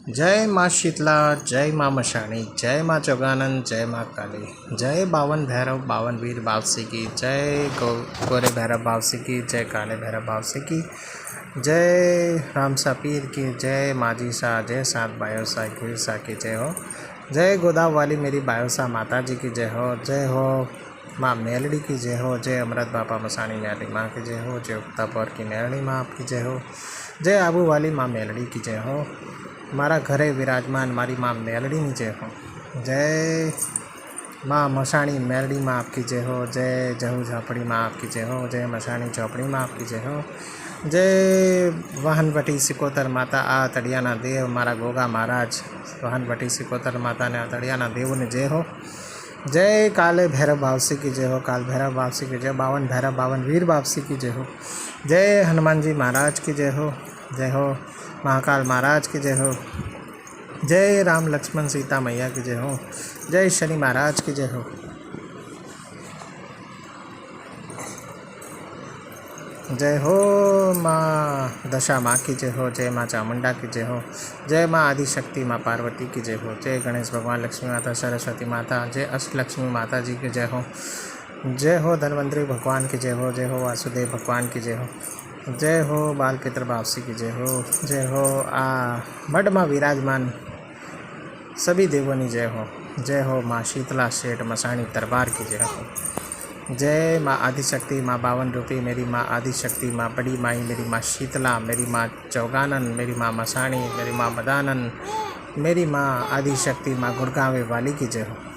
जय माँ शीतला, जय माँ मशाणी, जय माँ चौगानंद, जय माँ काली, जय बावन भैरव बावन वीर बावसी की, जय गोरे भैरव बावसी की, जय काले भैरव बावसी की, जय राम सा पीर की, जय माजी शाह, जय सात बायो सा गिर सा की जय हो, जय गोदाव वाली मेरी बायो सा माता जी की जय हो माँ मेलड़ी की जय हो, जय अमृत बापा मसाणी मेलड़ी माँ की जय हो, जय उक्तापुर की मेलड़ी माँ आपकी जय हो, जय आबू वाली माँ मेलड़ी की जय हो, मारा घरे विराजमान मारी माँ मेलड़ी की जय हो, जय माँ मशाणी मेलड़ी माँ आपकी जय हो, जय जहू झापड़ी माँ आपकी जय हो, जय मशाणी चौपड़ी माँ आपकी जय हो, जय वाहनवटी सिकोतर माता आ तड़ियाना देव मारा गोगा महाराज वाहनवटी सिकोतर माता ने तड़ियाना देव ने जय हो, जय काले भैरव बावसी की जय हो, काल भैरव बावसी की जय, बावन भैरव बावन वीर बावसी की जय हो, जय हनुमान जी महाराज की जय हो महाकाल महाराज की जय हो, जय राम लक्ष्मण सीता मैया की जय हो, जय शनि महाराज की जय हो, जय हो माँ दशा माँ की जय हो, जय माँ चामुंडा की जय हो, जय माँ आदिशक्ति माँ पार्वती की जय हो, जय गणेश भगवान लक्ष्मी माता सरस्वती माता, जय अष्टलक्ष्मी माता जी की जय हो धन्वंतरी भगवान की जय हो वासुदेव भगवान की जय हो बाल पितर बावसी की जय हो मठ में विराजमान सभी देवों की जय हो माँ शीतला शेठ मसाणी दरबार की जय हो, जय माँ आदिशक्ति माँ बावन रूपी मेरी माँ आदिशक्ति माँ बड़ी माई मेरी माँ शीतला, मेरी माँ चौगानन, मेरी माँ मसाणी, मेरी माँ मदानन, मेरी माँ आदिशक्ति माँ गुड़गांवे वाली की जय हो।